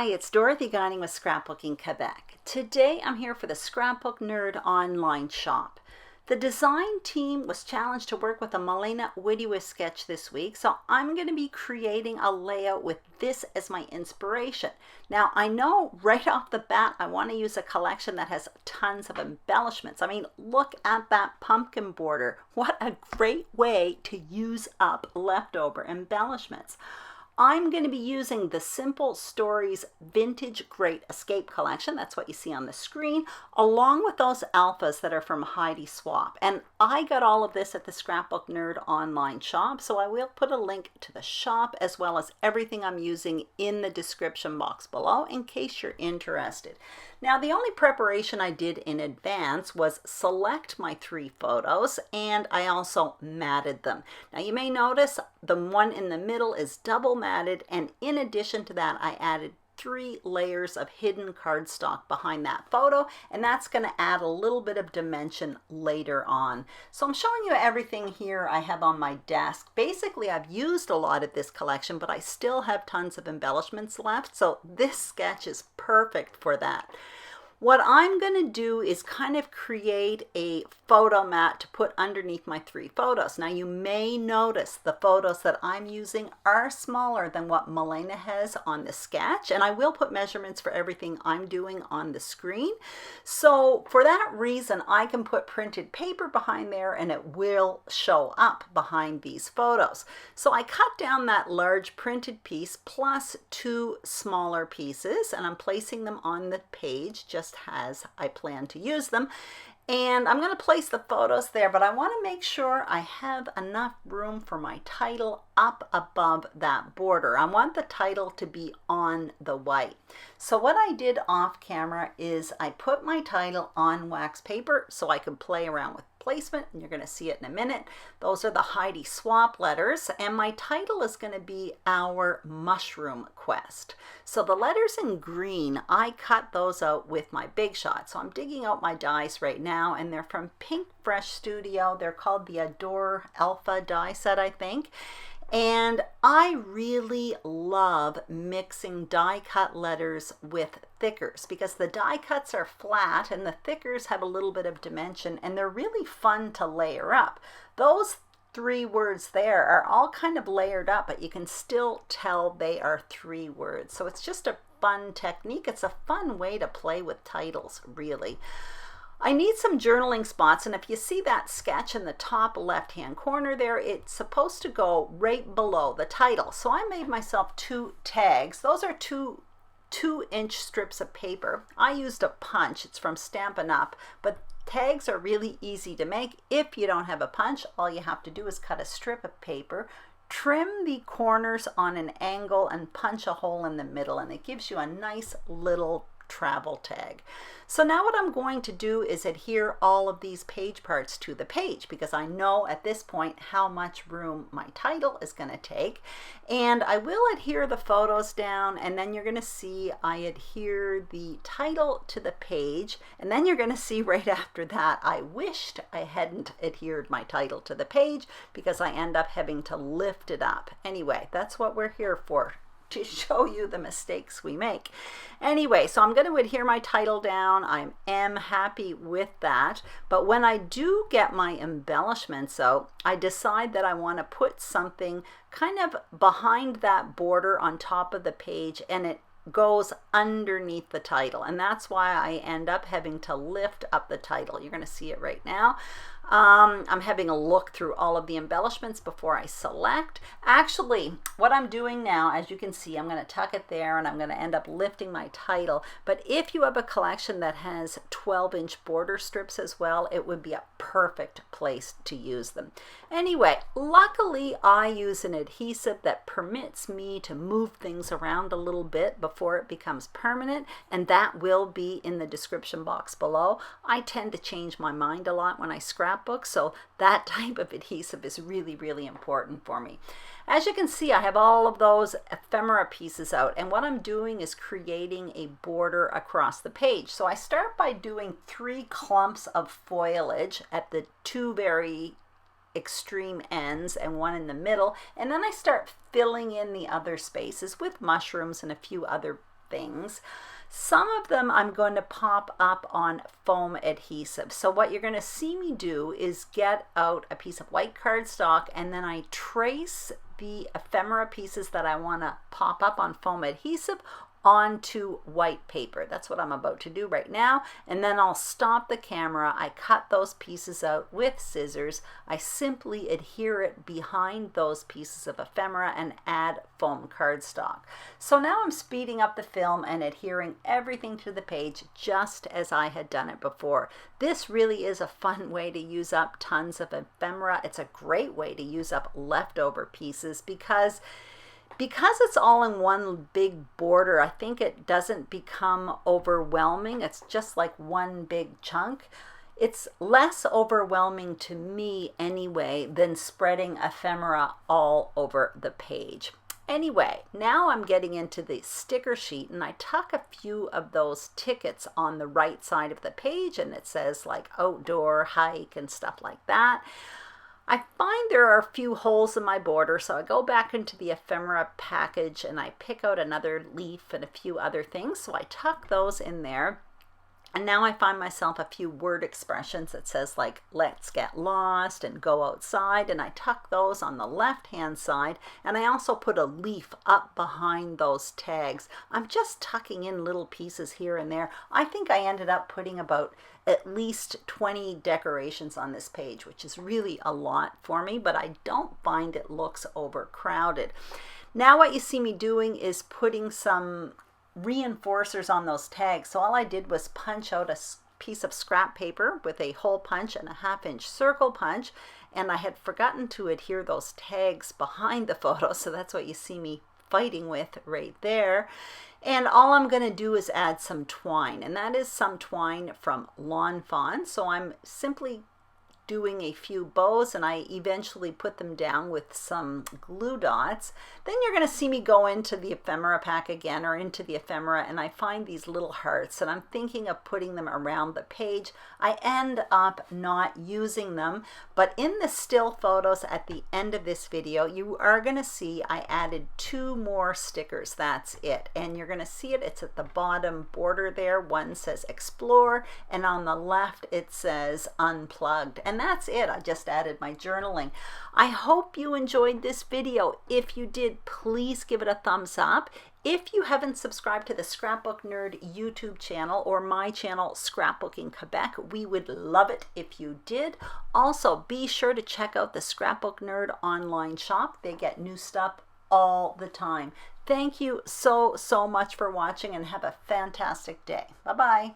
Hi, it's Dorothy Guining with Scrapbooking Quebec. Today I'm here for the Scrapbook Nerd Online shop. The design team was challenged to work with a Milena Woodiwiss sketch this week, so I'm going to be creating a layout with this as my inspiration. Now, I know right off the bat I want to use a collection that has tons of embellishments. I mean, look at that pumpkin border. What a great way to use up leftover embellishments. I'm going to be using the Simple Stories Vintage Great Escape collection. That's what you see on the screen, along with those alphas that are from Heidi Swap. And I got all of this at the Scrapbook Nerd Online shop, so I will put a link to the shop as well as everything I'm using in the description box below in case you're interested. Now, the only preparation I did in advance was select my 3 photos, and I also matted them. Now, you may notice the one in the middle is double matted, and in addition to that, I added 3 layers of hidden cardstock behind that photo, and that's going to add a little bit of dimension later on. So I'm showing you everything here I have on my desk. Basically, I've used a lot of this collection, but I still have tons of embellishments left, so this sketch is perfect for that. What I'm going to do is kind of create a photo mat to put underneath my 3 photos. Now, you may notice the photos that I'm using are smaller than what Milena has on the sketch, and I will put measurements for everything I'm doing on the screen. So for that reason, I can put printed paper behind there and it will show up behind these photos. So I cut down that large printed piece plus 2 smaller pieces, and I'm placing them on the page just as I plan to use them. And I'm going to place the photos there, but I want to make sure I have enough room for my title up above that border. I want the title to be on the white. So what I did off camera is I put my title on wax paper so I could play around with placement, and you're going to see it in a minute. Those are the Heidi Swap letters, and my title is going to be Our Mushroom Quest. So the letters in green, I cut those out with my Big Shot. So I'm digging out my dies right now, and they're from Pink Fresh Studio. They're called the Adore Alpha die set, I think. And I really love mixing die cut letters with thickers because the die cuts are flat and the thickers have a little bit of dimension, and they're really fun to layer up. Those 3 words there are all kind of layered up, but you can still tell they are 3 words. So it's just a fun technique. It's a fun way to play with titles, really. I need some journaling spots, and if you see that sketch in the top left-hand corner there, it's supposed to go right below the title. So I made myself 2 tags. Those are 2-inch strips of paper. I used a punch. It's from Stampin' Up, but tags are really easy to make. If you don't have a punch, all you have to do is cut a strip of paper, trim the corners on an angle, and punch a hole in the middle, and it gives you a nice little travel tag. So now what I'm going to do is adhere all of these page parts to the page because I know at this point how much room my title is going to take. And I will adhere the photos down, and then you're going to see I adhere the title to the page, and then you're going to see right after that I wished I hadn't adhered my title to the page because I end up having to lift it up. Anyway, that's what we're here for, to show you the mistakes we make. Anyway, so I'm going to adhere my title down. I am happy with that. But when I do get my embellishments out, I decide that I want to put something kind of behind that border on top of the page, and it goes underneath the title, and that's why I end up having to lift up the title. You're going to see it right now. I'm having a look through all of the embellishments before I select. Actually, what I'm doing now, as you can see, I'm going to tuck it there and I'm going to end up lifting my title. But if you have a collection that has 12-inch border strips as well, it would be a perfect place to use them. Anyway, luckily I use an adhesive that permits me to move things around a little bit before it becomes permanent, and that will be in the description box below. I tend to change my mind a lot when I scrapbook, so that type of adhesive is really, really important for me. As you can see, I have all of those ephemera pieces out, and what I'm doing is creating a border across the page. So I start by doing 3 clumps of foliage at the 2 very extreme ends and 1 in the middle, and then I start filling in the other spaces with mushrooms and a few other things. Some of them I'm going to pop up on foam adhesive. So what you're going to see me do is get out a piece of white cardstock, and then I trace the ephemera pieces that I want to pop up on foam adhesive onto white paper. That's what I'm about to do right now. And then I'll stop the camera. I cut those pieces out with scissors. I simply adhere it behind those pieces of ephemera and add foam cardstock. So now I'm speeding up the film and adhering everything to the page just as I had done it before. This really is a fun way to use up tons of ephemera. It's a great way to use up leftover pieces because it's all in one big border. I think it doesn't become overwhelming. It's just like one big chunk. It's less overwhelming to me anyway than spreading ephemera all over the page. Anyway, now I'm getting into the sticker sheet, and I tuck a few of those tickets on the right side of the page, and it says like outdoor, hike, and stuff like that. I find there are a few holes in my border, so I go back into the ephemera package and I pick out another leaf and a few other things. So I tuck those in there. And now I find myself a few word expressions that says like, let's get lost and go outside. And I tuck those on the left-hand side. And I also put a leaf up behind those tags. I'm just tucking in little pieces here and there. I think I ended up putting about at least 20 decorations on this page, which is really a lot for me, but I don't find it looks overcrowded. Now what you see me doing is putting some reinforcers on those tags. So all I did was punch out a piece of scrap paper with a hole punch and a 1/2-inch circle punch, and I had forgotten to adhere those tags behind the photo, so that's what you see me fighting with right there. And all I'm going to do is add some twine, and that is some twine from Lawn Fawn. So I'm simply doing a few bows, and I eventually put them down with some glue dots. Then you're going to see me go into the ephemera pack again, or into the ephemera, and I find these little hearts, and I'm thinking of putting them around the page. I end up not using them, but in the still photos at the end of this video, you are going to see I added 2 more stickers. That's it, and you're going to see it. It's at the bottom border there. One says explore, and on the left it says unplugged. And that's it. I just added my journaling. I hope you enjoyed this video. If you did, please give it a thumbs up. If you haven't subscribed to the Scrapbook Nerd YouTube channel or my channel, Scrapbooking Quebec, we would love it if you did. Also, be sure to check out the Scrapbook Nerd Online shop. They get new stuff all the time. Thank you so much for watching, and have a fantastic day. Bye-bye.